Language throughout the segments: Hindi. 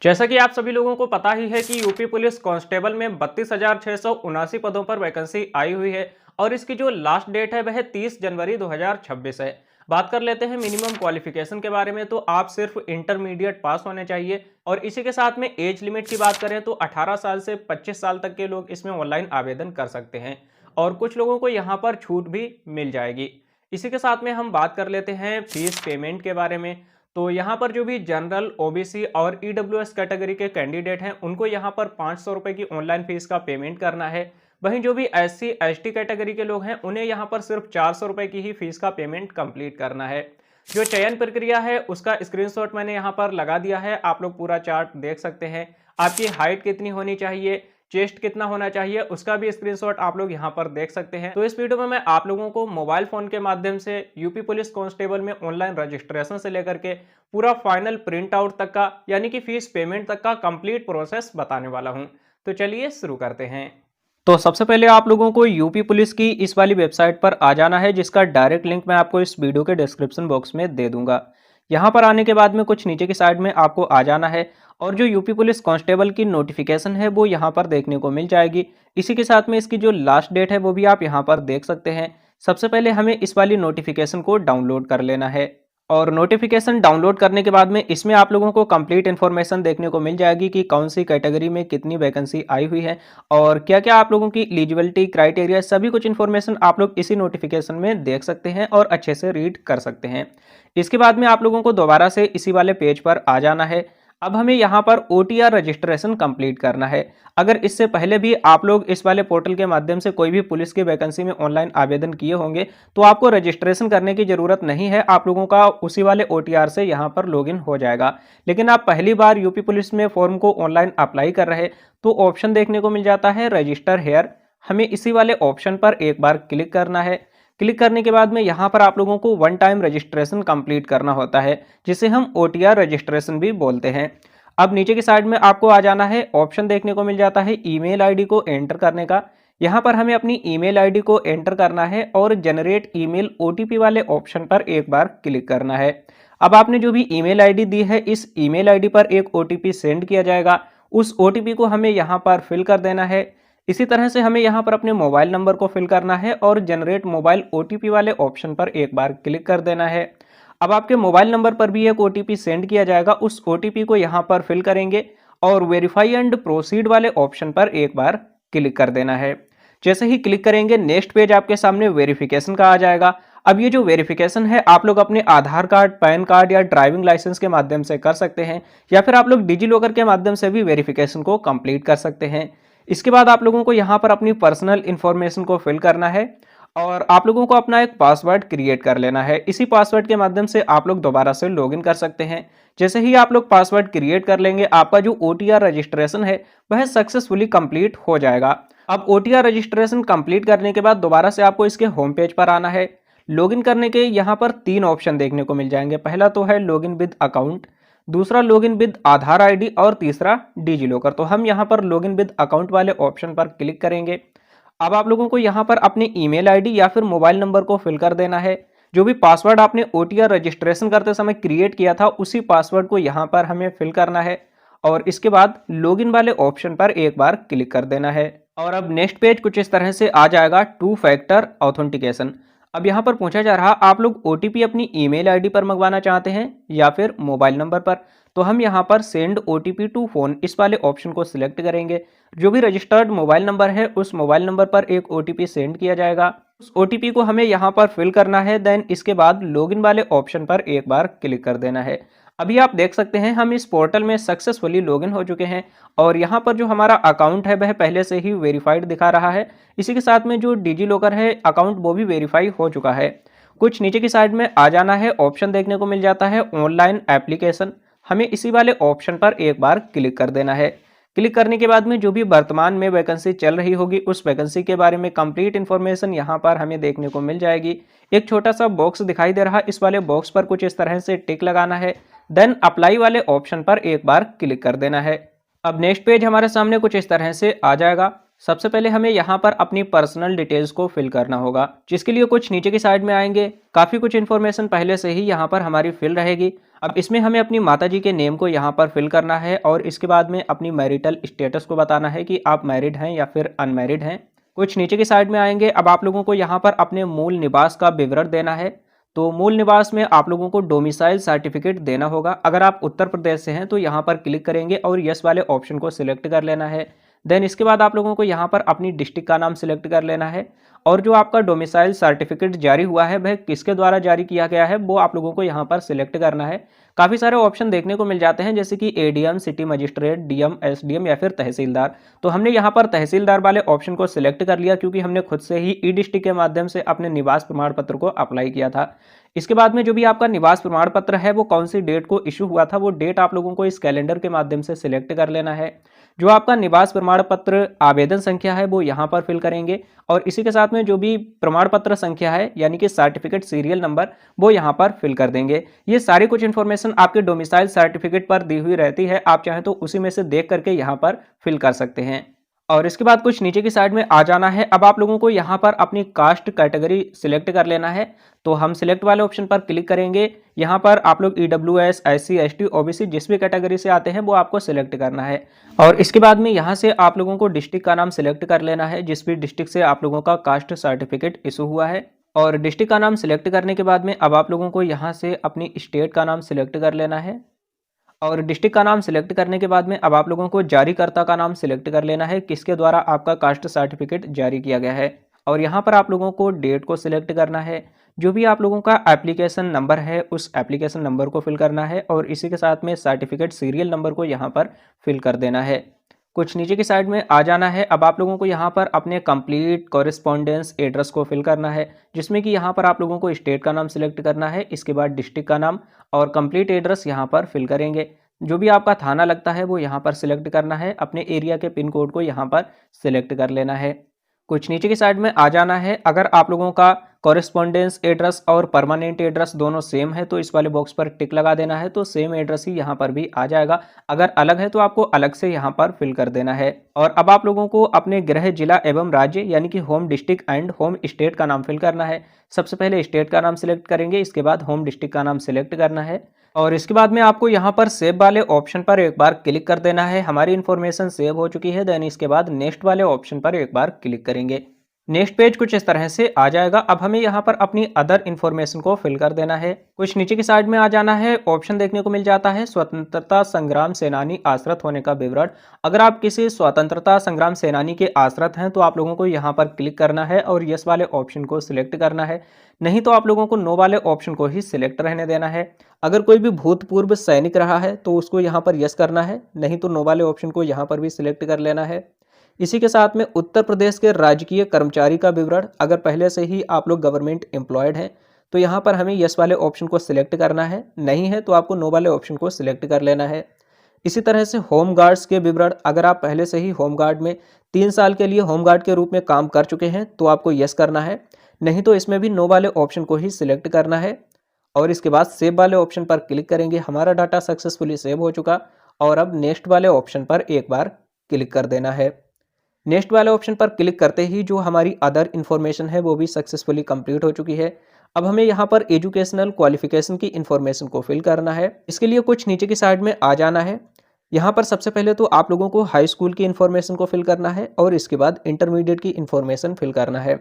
जैसा कि आप सभी लोगों को पता ही है कि यूपी पुलिस कांस्टेबल में 32,679 पदों पर वैकेंसी आई हुई है और इसकी जो लास्ट डेट है वह 30 जनवरी 2026 है। बात कर लेते हैं मिनिमम क्वालिफिकेशन के बारे में, तो आप सिर्फ इंटरमीडिएट पास होने चाहिए और इसी के साथ में एज लिमिट की बात करें तो 18 साल से 25 साल तक के लोग इसमें ऑनलाइन आवेदन कर सकते हैं और कुछ लोगों को यहाँ पर छूट भी मिल जाएगी। इसी के साथ में हम बात कर लेते हैं फीस पेमेंट के बारे में। तो यहाँ पर जो भी जनरल, ओबीसी और ईडब्ल्यूएस कैटेगरी के कैंडिडेट हैं उनको यहाँ पर 500 रुपए की ऑनलाइन फीस का पेमेंट करना है। वहीं जो भी एससी एसटी कैटेगरी के लोग हैं उन्हें यहाँ पर सिर्फ 400 रुपए की ही फीस का पेमेंट कंप्लीट करना है। जो चयन प्रक्रिया है उसका स्क्रीनशॉट मैंने यहाँ पर लगा दिया है, आप लोग पूरा चार्ट देख सकते हैं। आपकी हाइट कितनी होनी चाहिए, चेस्ट कितना होना चाहिए, उसका भी स्क्रीनशॉट आप लोग यहाँ पर देख सकते हैं। तो इस वीडियो में मैं आप लोगों को मोबाइल फोन के माध्यम से यूपी पुलिस कांस्टेबल में ऑनलाइन रजिस्ट्रेशन से लेकर के पूरा फाइनल प्रिंट आउट तक का यानी कि फीस पेमेंट तक का कंप्लीट प्रोसेस बताने वाला हूँ। तो चलिए शुरू करते हैं। तो सबसे पहले आप लोगों को यूपी पुलिस की इस वाली वेबसाइट पर आ जाना है, जिसका डायरेक्ट लिंक मैं आपको इस वीडियो के डिस्क्रिप्शन बॉक्स में दे दूंगा। यहाँ पर आने के बाद में कुछ नीचे की साइड में आपको आ जाना है और जो यूपी पुलिस कांस्टेबल की नोटिफिकेशन है वो यहाँ पर देखने को मिल जाएगी। इसी के साथ में इसकी जो लास्ट डेट है वो भी आप यहाँ पर देख सकते हैं। सबसे पहले हमें इस वाली नोटिफिकेशन को डाउनलोड कर लेना है और नोटिफिकेशन डाउनलोड करने के बाद में इसमें आप लोगों को कंप्लीट इन्फॉर्मेशन देखने को मिल जाएगी कि कौन सी कैटेगरी में कितनी वैकेंसी आई हुई है और क्या क्या आप लोगों की एलिजिबिलिटी क्राइटेरिया, सभी कुछ इन्फॉर्मेशन आप लोग इसी नोटिफिकेशन में देख सकते हैं और अच्छे से रीड कर सकते हैं। इसके बाद में आप लोगों को दोबारा से इसी वाले पेज पर आ जाना है। अब हमें यहाँ पर OTR रजिस्ट्रेशन कंप्लीट करना है। अगर इससे पहले भी आप लोग इस वाले पोर्टल के माध्यम से कोई भी पुलिस की वैकेंसी में ऑनलाइन आवेदन किए होंगे तो आपको रजिस्ट्रेशन करने की ज़रूरत नहीं है, आप लोगों का उसी वाले OTR से यहाँ पर लॉगिन हो जाएगा। लेकिन आप पहली बार यूपी पुलिस में फॉर्म को ऑनलाइन अप्लाई कर रहे तो ऑप्शन देखने को मिल जाता है रजिस्टर हेयर। हमें इसी वाले ऑप्शन पर एक बार क्लिक करना है। क्लिक करने के बाद में यहाँ पर आप लोगों को वन टाइम रजिस्ट्रेशन कंप्लीट करना होता है, जिसे हम OTR रजिस्ट्रेशन भी बोलते हैं। अब नीचे की साइड में आपको आ जाना है, ऑप्शन देखने को मिल जाता है ईमेल आईडी को एंटर करने का। यहाँ पर हमें अपनी ईमेल आईडी को एंटर करना है और जनरेट ईमेल OTP वाले ऑप्शन पर एक बार क्लिक करना है। अब आपने जो भी ईमेल आईडी दी है इस ईमेल आईडी पर एक OTP सेंड किया जाएगा, उस OTP को हमें यहाँ पर फिल कर देना है। इसी तरह से हमें यहाँ पर अपने मोबाइल नंबर को फिल करना है और जनरेट मोबाइल OTP वाले ऑप्शन पर एक बार क्लिक कर देना है। अब आपके मोबाइल नंबर पर भी एक OTP सेंड किया जाएगा, उस OTP को यहाँ पर फिल करेंगे और वेरीफाई एंड प्रोसीड वाले ऑप्शन पर एक बार क्लिक कर देना है। जैसे ही क्लिक करेंगे नेक्स्ट पेज आपके सामने वेरिफिकेशन का आ जाएगा। अब ये जो वेरिफिकेशन है आप लोग अपने आधार कार्ड, पैन कार्ड या ड्राइविंग लाइसेंस के माध्यम से कर सकते हैं या फिर आप लोग डिजी लॉकर के माध्यम से भी वेरिफिकेशन को कंप्लीट कर सकते हैं। इसके बाद आप लोगों को यहाँ पर अपनी पर्सनल इंफॉर्मेशन को फिल करना है और आप लोगों को अपना एक पासवर्ड क्रिएट कर लेना है। इसी पासवर्ड के माध्यम से आप लोग दोबारा से लॉगिन कर सकते हैं। जैसे ही आप लोग पासवर्ड क्रिएट कर लेंगे आपका जो OTR रजिस्ट्रेशन है वह सक्सेसफुली कंप्लीट हो जाएगा। अब OTR रजिस्ट्रेशन कंप्लीट करने के बाद दोबारा से आपको इसके होम पेज पर आना है। लॉगिन करने के यहाँ पर 3 ऑप्शन देखने को मिल जाएंगे। पहला तो है लॉगिन विद अकाउंट, दूसरा लॉगिन विद आधार आईडी और तीसरा डिजी लॉकर। तो हम यहाँ पर लॉगिन विद अकाउंट वाले ऑप्शन पर क्लिक करेंगे। अब आप लोगों को यहाँ पर अपनी ईमेल आईडी या फिर मोबाइल नंबर को फिल कर देना है। जो भी पासवर्ड आपने OTR रजिस्ट्रेशन करते समय क्रिएट किया था उसी पासवर्ड को यहाँ पर हमें फिल करना है और इसके बाद लॉगिन वाले ऑप्शन पर एक बार क्लिक कर देना है। और अब नेक्स्ट पेज कुछ इस तरह से आ जाएगा, 2 फैक्टर ऑथेंटिकेशन। अब यहाँ पर पूछा जा रहा आप लोग OTP अपनी ईमेल आईडी पर मंगवाना चाहते हैं या फिर मोबाइल नंबर पर, तो हम यहाँ पर सेंड OTP टू फोन इस वाले ऑप्शन को सिलेक्ट करेंगे। जो भी रजिस्टर्ड मोबाइल नंबर है उस मोबाइल नंबर पर एक OTP सेंड किया जाएगा, उस OTP को हमें यहाँ पर फिल करना है। देन इसके बाद लॉगिन वाले ऑप्शन पर एक बार क्लिक कर देना है। अभी आप देख सकते हैं हम इस पोर्टल में सक्सेसफुली लॉगिन हो चुके हैं और यहाँ पर जो हमारा अकाउंट है वह पहले से ही वेरीफाइड दिखा रहा है। इसी के साथ में जो डिजी लॉकर है अकाउंट वो भी वेरीफाई हो चुका है। कुछ नीचे की साइड में आ जाना है, ऑप्शन देखने को मिल जाता है ऑनलाइन एप्लीकेशन। हमें इसी वाले ऑप्शन पर एक बार क्लिक कर देना है। क्लिक करने के बाद में जो भी वर्तमान में वैकेंसी चल रही होगी उस वैकेंसी के बारे में कंप्लीट इन्फॉर्मेशन यहाँ पर हमें देखने को मिल जाएगी। एक छोटा सा बॉक्स दिखाई दे रहा, इस वाले बॉक्स पर कुछ इस तरह से टिक लगाना है। देन अप्लाई वाले ऑप्शन पर एक बार क्लिक कर देना है। अब नेक्स्ट पेज हमारे सामने कुछ इस तरह से आ जाएगा। सबसे पहले हमें यहाँ पर अपनी पर्सनल डिटेल्स को फिल करना होगा, जिसके लिए कुछ नीचे की साइड में आएंगे। काफ़ी कुछ इन्फॉर्मेशन पहले से ही यहाँ पर हमारी फिल रहेगी। अब इसमें हमें अपनी माताजी के नेम को यहाँ पर फिल करना है और इसके बाद में अपनी मैरिटल स्टेटस को बताना है कि आप मैरिड हैं या फिर अनमैरिड हैं। कुछ नीचे की साइड में आएंगे। अब आप लोगों को यहाँ पर अपने मूल निवास का विवरण देना है। तो मूल निवास में आप लोगों को डोमिसाइल सर्टिफिकेट देना होगा। अगर आप उत्तर प्रदेश से हैं तो यहाँ पर क्लिक करेंगे और यस वाले ऑप्शन को सिलेक्ट कर लेना है। देन इसके बाद आप लोगों को यहाँ पर अपनी डिस्ट्रिक्ट का नाम सिलेक्ट कर लेना है और जो आपका डोमिसाइल सर्टिफिकेट जारी हुआ है वह किसके द्वारा जारी किया गया है वो आप लोगों को यहाँ पर सिलेक्ट करना है। काफ़ी सारे ऑप्शन देखने को मिल जाते हैं, जैसे कि ADM, city magistrate, DM, SDM या फिर तहसीलदार। तो हमने यहाँ पर तहसीलदार वाले ऑप्शन को सिलेक्ट कर लिया, क्योंकि हमने खुद से ही ई डिस्ट्रिक्ट के माध्यम से अपने निवास प्रमाण पत्र को अप्लाई किया था। इसके बाद में जो भी आपका निवास प्रमाण पत्र है वो कौन सी डेट को इशू हुआ था, वो डेट आप लोगों को इस कैलेंडर के माध्यम से सिलेक्ट कर लेना है। जो आपका निवास प्रमाण पत्र आवेदन संख्या है वो यहाँ पर फिल करेंगे और इसी के साथ में जो भी प्रमाण पत्र संख्या है यानी कि सर्टिफिकेट सीरियल नंबर वो यहाँ पर फिल कर देंगे। ये सारी कुछ इन्फॉर्मेशन आपके डोमिसाइल सर्टिफिकेट पर दी हुई रहती है, आप चाहें तो उसी में से देख करके यहाँ पर फिल कर सकते हैं। और इसके बाद कुछ नीचे की साइड में आ जाना है। अब आप लोगों को यहाँ पर अपनी कास्ट कैटेगरी सिलेक्ट कर लेना है। तो हम सिलेक्ट वाले ऑप्शन पर क्लिक करेंगे। यहाँ पर आप लोग EWS, SC, ST, OBC जिस भी कैटेगरी से आते हैं वो आपको सिलेक्ट करना है। और इसके बाद में यहाँ से आप लोगों को डिस्ट्रिक्ट का नाम सिलेक्ट कर लेना है, जिस भी डिस्ट्रिक्ट से आप लोगों का कास्ट सर्टिफिकेट इशू हुआ है। और डिस्ट्रिक्ट का नाम सिलेक्ट करने के बाद में अब आप लोगों को यहाँ से अपनी स्टेट का नाम सिलेक्ट कर लेना है। और डिस्ट्रिक्ट का नाम सिलेक्ट करने के बाद में अब आप लोगों को जारीकर्ता का नाम सिलेक्ट कर लेना है, किसके द्वारा आपका कास्ट सर्टिफिकेट जारी किया गया है। और यहाँ पर आप लोगों को डेट को सिलेक्ट करना है। जो भी आप लोगों का एप्लीकेशन नंबर है उस एप्लीकेशन नंबर को फिल करना है और इसी के साथ में सर्टिफिकेट सीरियल नंबर को यहाँ पर फिल कर देना है। कुछ नीचे की साइड में आ जाना है। अब आप लोगों को यहाँ पर अपने कंप्लीट कॉरेस्पॉन्डेंस एड्रेस को फिल करना है, जिसमें कि यहाँ पर आप लोगों को स्टेट का नाम सिलेक्ट करना है, इसके बाद डिस्ट्रिक्ट का नाम और कंप्लीट एड्रेस यहाँ पर फिल करेंगे। जो भी आपका थाना लगता है वो यहाँ पर सिलेक्ट करना है, अपने एरिया के पिन कोड को यहाँ पर सिलेक्ट कर लेना है। कुछ नीचे की साइड में आ जाना है। अगर आप लोगों का कॉरेस्पॉन्डेंस एड्रेस और परमानेंट एड्रेस दोनों सेम है तो इस वाले बॉक्स पर टिक लगा देना है, तो सेम एड्रेस ही यहाँ पर भी आ जाएगा। अगर अलग है तो आपको अलग से यहाँ पर फिल कर देना है। और अब आप लोगों को अपने गृह जिला एवं राज्य यानी कि home district and home state का नाम फिल करना है। सबसे पहले स्टेट का नाम सिलेक्ट करेंगे, इसके बाद होम डिस्ट्रिक्ट का नाम सिलेक्ट करना है और इसके बाद में आपको यहाँ पर सेव वाले ऑप्शन पर एक बार क्लिक कर देना है। हमारी इन्फॉर्मेशन सेव हो चुकी है। देन इसके बाद नेक्स्ट वाले ऑप्शन पर एक बार क्लिक करेंगे। नेक्स्ट पेज कुछ इस तरह से आ जाएगा। अब हमें यहाँ पर अपनी अदर इन्फॉर्मेशन को फिल कर देना है। कुछ नीचे की साइड में आ जाना है। ऑप्शन देखने को मिल जाता है स्वतंत्रता संग्राम सेनानी आश्रित होने का विवरण। अगर आप किसी स्वतंत्रता संग्राम सेनानी के आश्रित हैं तो आप लोगों को यहाँ पर क्लिक करना है और यस वाले ऑप्शन को सिलेक्ट करना है, नहीं तो आप लोगों को नो वाले ऑप्शन को ही सिलेक्ट रहने देना है। अगर कोई भी भूतपूर्व सैनिक रहा है तो उसको यहाँ पर यस करना है, नहीं तो नो वाले ऑप्शन को यहाँ पर भी सिलेक्ट कर लेना है। इसी के साथ में उत्तर प्रदेश के राजकीय कर्मचारी का विवरण, अगर पहले से ही आप लोग गवर्नमेंट एम्प्लॉयड हैं तो यहाँ पर हमें यस वाले ऑप्शन को सिलेक्ट करना है, नहीं है तो आपको नो वाले ऑप्शन को सिलेक्ट कर लेना है। इसी तरह से होम गार्ड्स के विवरण, अगर आप पहले से ही होम गार्ड में 3 साल के लिए होम गार्ड के रूप में काम कर चुके हैं तो आपको यस करना है, नहीं तो इसमें भी नो वाले ऑप्शन को ही सिलेक्ट करना है। और इसके बाद सेव वाले ऑप्शन पर क्लिक करेंगे। हमारा डाटा सक्सेसफुली सेव हो चुका और अब नेक्स्ट वाले ऑप्शन पर एक बार क्लिक कर देना है। नेक्स्ट वाले ऑप्शन पर क्लिक करते ही जो हमारी अदर इन्फॉर्मेशन है वो भी सक्सेसफुली कंप्लीट हो चुकी है। अब हमें यहाँ पर एजुकेशनल क्वालिफिकेशन की इन्फॉर्मेशन को फिल करना है। इसके लिए कुछ नीचे की साइड में आ जाना है। यहाँ पर सबसे पहले तो आप लोगों को हाई स्कूल की इन्फॉर्मेशन को फिल करना है और इसके बाद इंटरमीडिएट की इन्फॉर्मेशन फिल करना है।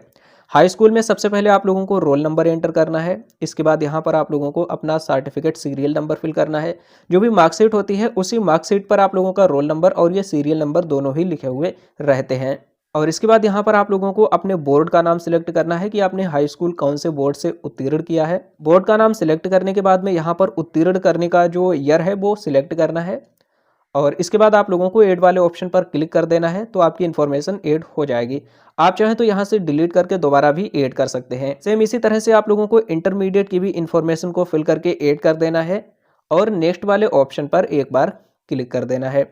हाई स्कूल में सबसे पहले आप लोगों को रोल नंबर एंटर करना है। इसके बाद यहाँ पर आप लोगों को अपना सर्टिफिकेट सीरियल नंबर फिल करना है। जो भी मार्कशीट होती है उसी मार्कशीट पर आप लोगों का रोल नंबर और ये सीरियल नंबर दोनों ही लिखे हुए रहते हैं। और इसके बाद यहाँ पर आप लोगों को अपने बोर्ड का नाम सिलेक्ट करना है कि आपने हाई स्कूल कौन से बोर्ड से उत्तीर्ण किया है। बोर्ड का नाम सिलेक्ट करने के बाद में यहाँ पर उत्तीर्ण करने का जो ईयर है वो सिलेक्ट करना है और इसके बाद आप लोगों को ऐड वाले ऑप्शन पर क्लिक कर देना है, तो आपकी इन्फॉर्मेशन ऐड हो जाएगी। आप चाहें तो यहाँ से डिलीट करके दोबारा भी ऐड कर सकते हैं। सेम इसी तरह से आप लोगों को इंटरमीडिएट की भी इन्फॉर्मेशन को फिल करके ऐड कर देना है और नेक्स्ट वाले ऑप्शन पर एक बार क्लिक कर देना है।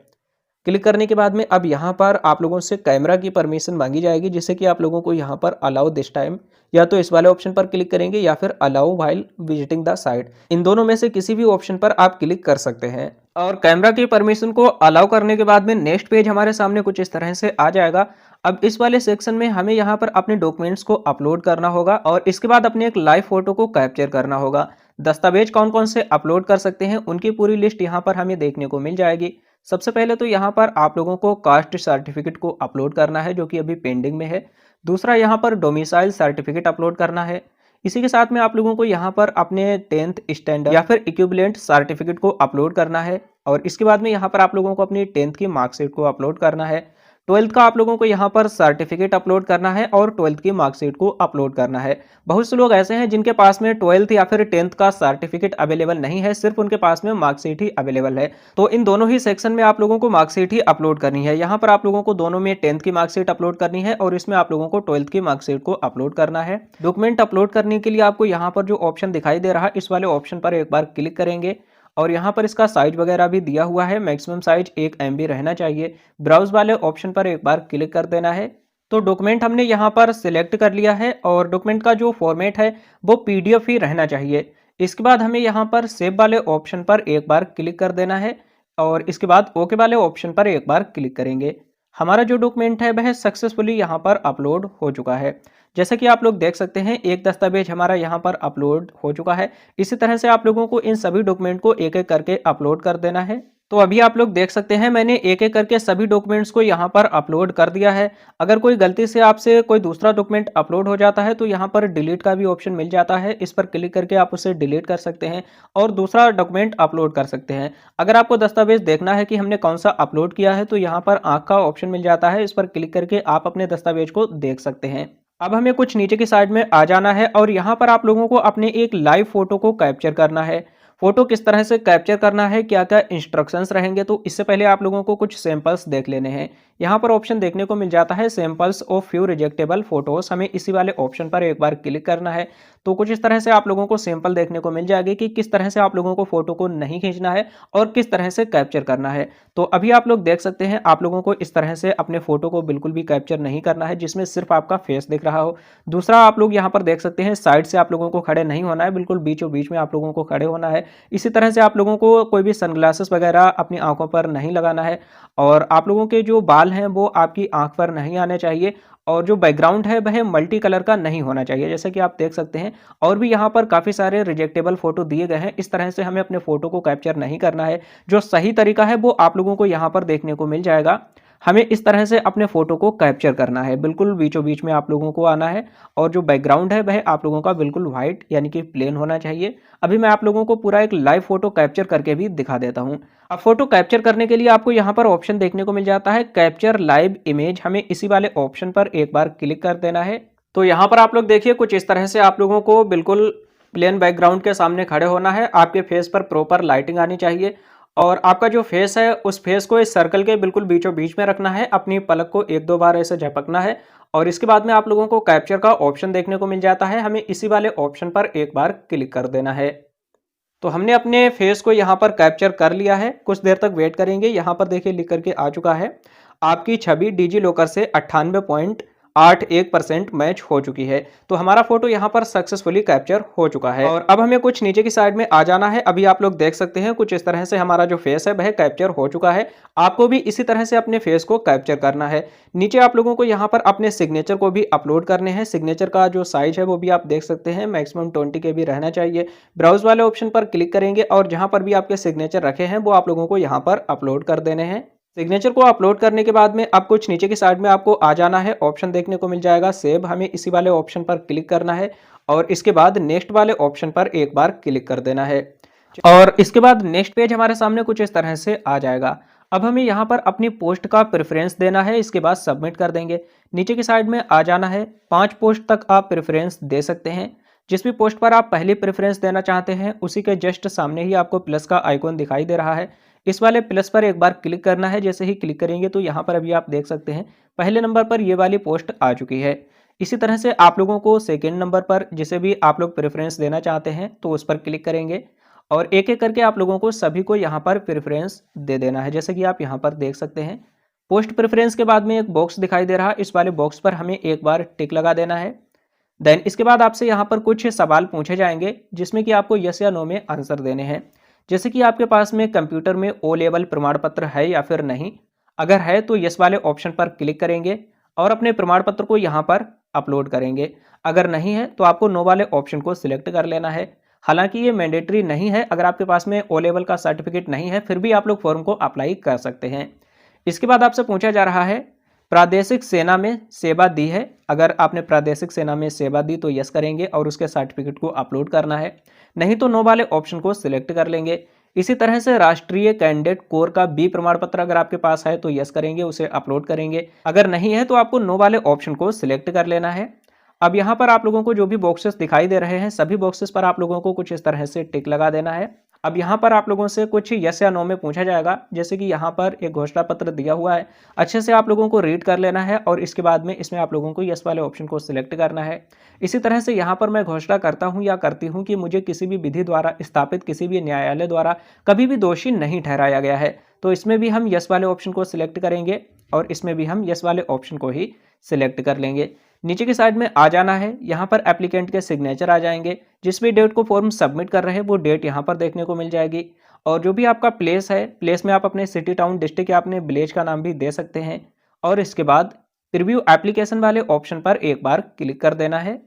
क्लिक करने के बाद में अब यहाँ पर आप लोगों से कैमरा की परमिशन मांगी जाएगी, जिससे कि आप लोगों को यहाँ पर अलाउ दिस टाइम, या तो इस वाले ऑप्शन पर क्लिक करेंगे या फिर allow while visiting the site, इन दोनों में से किसी भी ऑप्शन पर आप क्लिक कर सकते हैं। और कैमरा की परमिशन को अलाउ करने के बाद में नेक्स्ट पेज हमारे सामने कुछ इस तरह से आ जाएगा। अब इस वाले सेक्शन में हमें यहाँ पर अपने डॉक्यूमेंट्स को अपलोड करना होगा और इसके बाद अपने एक लाइव फोटो को कैप्चर करना होगा। दस्तावेज कौन कौन से अपलोड कर सकते हैं उनकी पूरी लिस्ट यहाँ पर हमें देखने को मिल जाएगी। सबसे पहले तो यहाँ पर आप लोगों को कास्ट सर्टिफिकेट को अपलोड करना है, जो कि अभी पेंडिंग में है। दूसरा यहाँ पर डोमिसाइल सर्टिफिकेट अपलोड करना है। इसी के साथ में आप लोगों को यहाँ पर अपने 10th स्टैंडर्ड या फिर इक्विवेलेंट सर्टिफिकेट को अपलोड करना है। और इसके बाद में यहाँ पर आप लोगों को अपनी 10th की मार्कशीट को अपलोड करना है। 12th का आप लोगों को यहाँ पर सर्टिफिकेट अपलोड करना है और 12th की मार्कशीट को अपलोड करना है। बहुत से लोग ऐसे हैं जिनके पास में 12th या फिर 10th का सर्टिफिकेट अवेलेबल नहीं है, सिर्फ उनके पास में मार्कशीट ही अवेलेबल है। तो इन दोनों ही सेक्शन में आप लोगों को मार्कशीट ही अपलोड करनी है। यहाँ पर आप लोगों को दोनों में 10th की मार्कशीट अपलोड करनी है और इसमें आप लोगों को 12th की मार्कशीट को अपलोड करना है। डॉक्यूमेंट अपलोड करने के लिए आपको यहाँ पर जो ऑप्शन दिखाई दे रहा है, इस वाले ऑप्शन पर एक बार क्लिक करेंगे और यहाँ पर इसका साइज वगैरह भी दिया हुआ है। मैक्सिमम साइज 1 MB रहना चाहिए। ब्राउज वाले ऑप्शन पर एक बार क्लिक कर देना है। तो डॉक्यूमेंट हमने यहाँ पर सिलेक्ट कर लिया है और डॉक्यूमेंट का जो फॉर्मेट है वो PDF ही रहना चाहिए। इसके बाद हमें यहाँ पर सेव वाले ऑप्शन पर एक बार क्लिक कर देना है और इसके बाद ओके वाले ऑप्शन पर एक बार क्लिक करेंगे। हमारा जो डॉक्यूमेंट है वह सक्सेसफुली यहाँ पर अपलोड हो चुका है। जैसे कि आप लोग देख सकते हैं, एक दस्तावेज हमारा यहाँ पर अपलोड हो चुका है। इसी तरह से आप लोगों को इन सभी डॉक्यूमेंट को एक एक करके अपलोड कर देना है। तो अभी आप लोग देख सकते हैं मैंने एक एक करके सभी डॉक्यूमेंट्स को यहाँ पर अपलोड कर दिया है। अगर कोई गलती से आपसे कोई दूसरा डॉक्यूमेंट अपलोड हो जाता है तो यहाँ पर डिलीट का भी ऑप्शन मिल जाता है। इस पर क्लिक करके आप उसे डिलीट कर सकते हैं और दूसरा डॉक्यूमेंट अपलोड कर सकते हैं। अगर आपको दस्तावेज देखना है कि हमने कौन सा अपलोड किया है तो यहाँ पर आँख का ऑप्शन मिल जाता है। इस पर क्लिक करके आप अपने दस्तावेज को देख सकते हैं। अब हमें कुछ नीचे की साइड में आ जाना है और यहाँ पर आप लोगों को अपने एक लाइव फोटो को कैप्चर करना है। फोटो किस तरह से कैप्चर करना है, क्या क्या इंस्ट्रक्शंस रहेंगे, तो इससे पहले आप लोगों को कुछ सैंपल्स देख लेने हैं। यहाँ पर ऑप्शन देखने को मिल जाता है सैंपल्स ऑफ फ्यू रिजेक्टेबल फोटोज। हमें इसी वाले ऑप्शन पर एक बार क्लिक करना है। तो कुछ इस तरह से आप लोगों को सैंपल देखने को मिल जाएगी कि किस तरह से आप लोगों को फोटो को नहीं खींचना है और किस तरह से कैप्चर करना है। तो अभी आप लोग देख सकते हैं आप लोगों को इस तरह से अपने फोटो को बिल्कुल भी कैप्चर नहीं करना है जिसमें सिर्फ आपका फेस दिख रहा हो। दूसरा आप लोग यहाँ पर देख सकते हैं साइड से आप लोगों को खड़े नहीं होना है, बिल्कुल बीचों बीच में आप लोगों को खड़े होना है। इसी तरह से आप लोगों को कोई भी सनग्लासेस वगैरह अपनी आंखों पर नहीं लगाना है और आप लोगों के जो बाल हैं वो आपकी आंख पर नहीं आने चाहिए और जो बैकग्राउंड है वह मल्टी कलर का नहीं होना चाहिए, जैसे कि आप देख सकते हैं। और भी यहाँ पर काफ़ी सारे रिजेक्टेबल फोटो दिए गए हैं। इस तरह से हमें अपने फोटो को कैप्चर नहीं करना है। जो सही तरीका है वो आप लोगों को यहाँ पर देखने को मिल जाएगा। हमें इस तरह से अपने फोटो को कैप्चर करना है, बिल्कुल बीचों बीच में आप लोगों को आना है और जो बैकग्राउंड है वह आप लोगों का बिल्कुल व्हाइट यानी कि प्लेन होना चाहिए। अभी मैं आप लोगों को पूरा एक लाइव फोटो कैप्चर करके भी दिखा देता हूं। अब फोटो कैप्चर करने के लिए आपको यहां पर ऑप्शन देखने को मिल जाता है कैप्चर लाइव इमेज। हमें इसी वाले ऑप्शन पर एक बार क्लिक कर देना है। तो यहां पर आप लोग देखिए कुछ इस तरह से आप लोगों को बिल्कुल प्लेन बैकग्राउंड के सामने खड़े होना है। आपके फेस पर प्रॉपर लाइटिंग आनी चाहिए और आपका जो फेस है उस फेस को इस सर्कल के बिल्कुल बीचों बीच में रखना है। अपनी पलक को एक दो बार ऐसे झपकना है और इसके बाद में आप लोगों को कैप्चर का ऑप्शन देखने को मिल जाता है। हमें इसी वाले ऑप्शन पर एक बार क्लिक कर देना है। तो हमने अपने फेस को यहाँ पर कैप्चर कर लिया है। कुछ देर तक वेट करेंगे। यहाँ पर देखिए लिख करके आ चुका है आपकी छवि डिजी लॉकर से 98.81% मैच हो चुकी है। तो हमारा फोटो यहाँ पर सक्सेसफुली कैप्चर हो चुका है और अब हमें कुछ नीचे की साइड में आ जाना है। अभी आप लोग देख सकते हैं कुछ इस तरह से हमारा जो फेस है वह कैप्चर हो चुका है। आपको भी इसी तरह से अपने फेस को कैप्चर करना है। नीचे आप लोगों को यहाँ पर अपने सिग्नेचर को भी अपलोड करने हैं। सिग्नेचर का जो साइज है वो भी आप देख सकते हैं, मैक्सिमम 20 KB रहना चाहिए। ब्राउज वाले ऑप्शन पर क्लिक करेंगे और जहाँ पर भी आपके सिग्नेचर रखे हैं वो आप लोगों को यहाँ पर अपलोड कर देने हैं। सिग्नेचर को अपलोड करने के बाद में अब कुछ नीचे की साइड में आपको आ जाना है। ऑप्शन देखने को मिल जाएगा सेव। हमें इसी वाले ऑप्शन पर क्लिक करना है और इसके बाद नेक्स्ट वाले ऑप्शन पर एक बार क्लिक कर देना है और इसके बाद नेक्स्ट पेज हमारे सामने कुछ इस तरह से आ जाएगा। अब हमें यहाँ पर अपनी पोस्ट का प्रेफरेंस देना है। इसके बाद सबमिट कर देंगे। नीचे की साइड में आ जाना है। 5 पोस्ट तक आप प्रेफरेंस दे सकते हैं। जिस भी पोस्ट पर आप पहली प्रेफरेंस देना चाहते हैं उसी के जस्ट सामने ही आपको प्लस का आइकॉन दिखाई दे रहा है। इस वाले प्लस पर एक बार क्लिक करना है। जैसे ही क्लिक करेंगे तो यहाँ पर अभी आप देख सकते हैं पहले नंबर पर ये वाली पोस्ट आ चुकी है। इसी तरह से आप लोगों को सेकेंड नंबर पर जिसे भी आप लोग प्रेफरेंस देना चाहते हैं तो उस पर क्लिक करेंगे और एक एक करके आप लोगों को सभी को यहाँ पर प्रेफरेंस दे देना है। जैसे कि आप यहाँ पर देख सकते हैं, पोस्ट प्रेफरेंस के बाद में एक बॉक्स दिखाई दे रहा है, इस वाले बॉक्स पर हमें एक बार टिक लगा देना है। देन इसके बाद आपसे यहाँ पर कुछ सवाल पूछे जाएंगे जिसमें कि आपको यस या नो में आंसर देने हैं। जैसे कि आपके पास में कंप्यूटर में ओ लेवल प्रमाण पत्र है या फिर नहीं। अगर है तो यस वाले ऑप्शन पर क्लिक करेंगे और अपने प्रमाण पत्र को यहाँ पर अपलोड करेंगे। अगर नहीं है तो आपको नो वाले ऑप्शन को सिलेक्ट कर लेना है। हालांकि ये मैंडेटरी नहीं है, अगर आपके पास में ओ लेवल का सर्टिफिकेट नहीं है फिर भी आप लोग फॉर्म को अप्लाई कर सकते हैं। इसके बाद आपसे पूछा जा रहा है प्रादेशिक सेना में सेवा दी है। अगर आपने प्रादेशिक सेना में सेवा दी तो यस करेंगे और उसके सर्टिफिकेट को अपलोड करना है, नहीं तो नो वाले ऑप्शन को सिलेक्ट कर लेंगे। इसी तरह से राष्ट्रीय कैंडिडेट कोर का बी प्रमाण पत्र अगर आपके पास है तो यस करेंगे, उसे अपलोड करेंगे। अगर नहीं है तो आपको नो वाले ऑप्शन को सिलेक्ट कर लेना है। अब यहाँ पर आप लोगों को जो भी बॉक्सेस दिखाई दे रहे हैं सभी बॉक्सेस पर आप लोगों को कुछ इस तरह से टिक लगा देना है। अब यहाँ पर आप लोगों से कुछ यस या नो में पूछा जाएगा। जैसे कि यहाँ पर एक घोषणा पत्र दिया हुआ है, अच्छे से आप लोगों को रीड कर लेना है और इसके बाद में इसमें आप लोगों को यस वाले ऑप्शन को सिलेक्ट करना है। इसी तरह से यहाँ पर मैं घोषणा करता हूँ या करती हूँ कि मुझे किसी भी विधि द्वारा स्थापित किसी भी न्यायालय द्वारा कभी भी दोषी नहीं ठहराया गया है, तो इसमें भी हम यस वाले ऑप्शन को सिलेक्ट करेंगे और इसमें भी हम यस वाले ऑप्शन को ही सिलेक्ट कर लेंगे। नीचे की साइड में आ जाना है, यहाँ पर एप्लीकेंट के सिग्नेचर आ जाएंगे। जिस भी डेट को फॉर्म सबमिट कर रहे हैं वो डेट यहाँ पर देखने को मिल जाएगी। और जो भी आपका प्लेस है, प्लेस में आप अपने सिटी टाउन डिस्ट्रिक्ट या अपने विलेज का नाम भी दे सकते हैं। और इसके बाद प्रीव्यू एप्लीकेशन वाले ऑप्शन पर एक बार क्लिक कर देना है।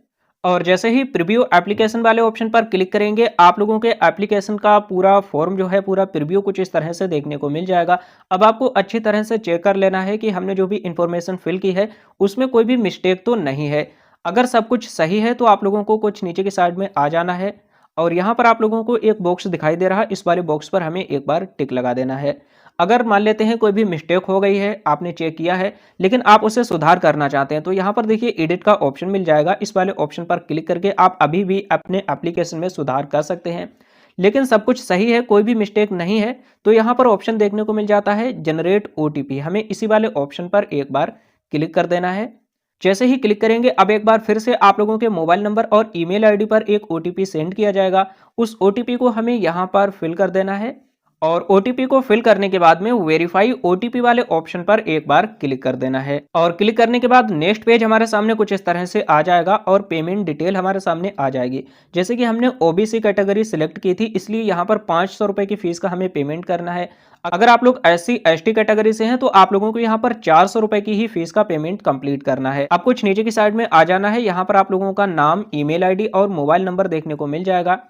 और जैसे ही प्रीव्यू एप्लीकेशन वाले ऑप्शन पर क्लिक करेंगे आप लोगों के एप्लीकेशन का पूरा फॉर्म जो है, पूरा प्रीव्यू कुछ इस तरह से देखने को मिल जाएगा। अब आपको अच्छी तरह से चेक कर लेना है कि हमने जो भी इंफॉर्मेशन फिल की है उसमें कोई भी मिस्टेक तो नहीं है। अगर सब कुछ सही है तो आप लोगों को कुछ नीचे की साइड में आ जाना है और यहाँ पर आप लोगों को एक बॉक्स दिखाई दे रहा है, इस वाले बॉक्स पर हमें एक बार टिक लगा देना है। अगर मान लेते हैं कोई भी मिस्टेक हो गई है, आपने चेक किया है लेकिन आप उसे सुधार करना चाहते हैं, तो यहाँ पर देखिए एडिट का ऑप्शन मिल जाएगा। इस वाले ऑप्शन पर क्लिक करके आप अभी भी अपने एप्लीकेशन में सुधार कर सकते हैं। लेकिन सब कुछ सही है, कोई भी मिस्टेक नहीं है, तो यहाँ पर ऑप्शन देखने को मिल जाता है जनरेट ओटीपी। हमें इसी वाले ऑप्शन पर एक बार क्लिक कर देना है। जैसे ही क्लिक करेंगे अब एक बार फिर से आप लोगों के मोबाइल नंबर और ईमेल आईडी पर एक ओटीपी सेंड किया जाएगा। उस ओटीपी को हमें यहाँ पर फिल कर देना है और ओटीपी को फिल करने के बाद में वेरीफाई ओटीपी वाले ऑप्शन पर एक बार क्लिक कर देना है। और क्लिक करने के बाद नेक्स्ट पेज हमारे सामने कुछ इस तरह से आ जाएगा और पेमेंट डिटेल हमारे सामने आ जाएगी। जैसे कि हमने ओबीसी कैटेगरी सिलेक्ट की थी, इसलिए यहाँ पर 500 रुपए की फीस का हमें पेमेंट करना है। अगर आप लोग SC ST कैटेगरी से हैं तो आप लोगों को यहाँ पर 400 रुपए की ही फीस का पेमेंट कंप्लीट करना है। अब कुछ नीचे की साइड में आ जाना है, यहाँ पर आप लोगों का नाम, ईमेल आईडी और मोबाइल नंबर देखने को मिल जाएगा।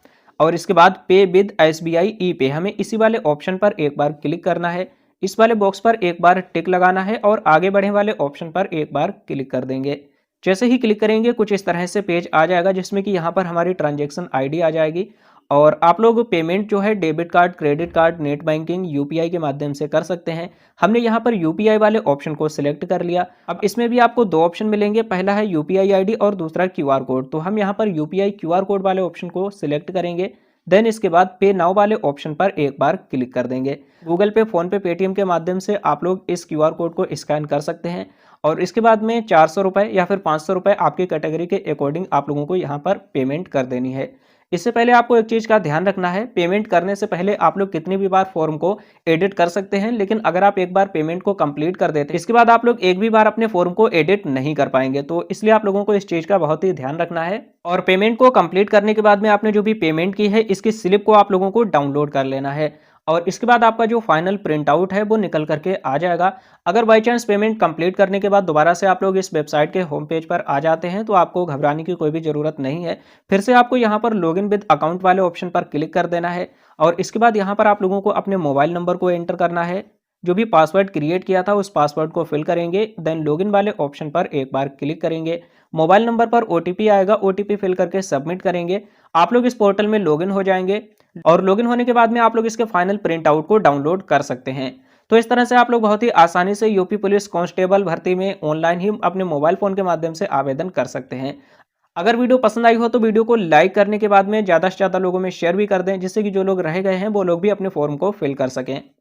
और इसके बाद पे विद SBI ई पे, हमें इसी वाले ऑप्शन पर एक बार क्लिक करना है। इस वाले बॉक्स पर एक बार टिक लगाना है और आगे बढ़े वाले ऑप्शन पर एक बार क्लिक कर देंगे। जैसे ही क्लिक करेंगे कुछ इस तरह से पेज आ जाएगा जिसमें कि यहाँ पर हमारी ट्रांजैक्शन आईडी आ जाएगी और आप लोग पेमेंट जो है debit card, credit card, net banking, UPI के माध्यम से कर सकते हैं। हमने यहाँ पर यूपीआई वाले ऑप्शन को सिलेक्ट कर लिया। अब इसमें भी आपको दो ऑप्शन मिलेंगे, पहला है यूपीआई आईडी और दूसरा क्यूआर कोड। तो हम यहाँ पर यूपीआई क्यूआर कोड वाले ऑप्शन को सिलेक्ट करेंगे। देन इसके बाद पे नाउ वाले ऑप्शन पर एक बार क्लिक कर देंगे। गूगल पे, फोन पे, पेटीएम के माध्यम से आप लोग इस क्यूआर कोड को स्कैन कर सकते हैं और इसके बाद में 400 रुपये या फिर 500 रुपये आपकी कैटेगरी के अकॉर्डिंग आप लोगों को यहाँ पर पेमेंट कर देनी है। इससे पहले आपको एक चीज़ का ध्यान रखना है, पेमेंट करने से पहले आप लोग कितनी भी बार फॉर्म को एडिट कर सकते हैं, लेकिन अगर आप एक बार पेमेंट को कंप्लीट कर देते हैं इसके बाद आप लोग एक भी बार अपने फॉर्म को एडिट नहीं कर पाएंगे। तो इसलिए आप लोगों को इस चीज़ का बहुत ही ध्यान रखना है। और पेमेंट को कंप्लीट करने के बाद में आपने जो भी पेमेंट की है इसकी स्लिप को आप लोगों को डाउनलोड कर लेना है और इसके बाद आपका जो फाइनल प्रिंट आउट है वो निकल करके आ जाएगा। अगर बाई चांस पेमेंट कंप्लीट करने के बाद दोबारा से आप लोग इस वेबसाइट के होम पेज पर आ जाते हैं तो आपको घबराने की कोई भी ज़रूरत नहीं है। फिर से आपको यहाँ पर लॉगिन विद अकाउंट वाले ऑप्शन पर क्लिक कर देना है और इसके बाद यहाँ पर आप लोगों को अपने मोबाइल नंबर को एंटर करना है। जो भी पासवर्ड क्रिएट किया था उस पासवर्ड को फिल करेंगे। देन लॉगिन वाले ऑप्शन पर एक बार क्लिक करेंगे। मोबाइल नंबर पर ओटीपी आएगा, ओटीपी फिल करके सबमिट करेंगे। आप लोग इस पोर्टल में लॉगिन हो जाएंगे और लॉगिन होने के बाद में आप लोग इसके फाइनल प्रिंट आउट को डाउनलोड कर सकते हैं। तो इस तरह से आप लोग बहुत ही आसानी से यूपी पुलिस कांस्टेबल भर्ती में ऑनलाइन ही अपने मोबाइल फोन के माध्यम से आवेदन कर सकते हैं। अगर वीडियो पसंद आई हो तो वीडियो को लाइक करने के बाद में ज़्यादा से ज़्यादा लोगों में शेयर भी कर दें, जिससे कि जो लोग रह गए हैं वो लोग भी अपने फॉर्म को फिल कर सकें।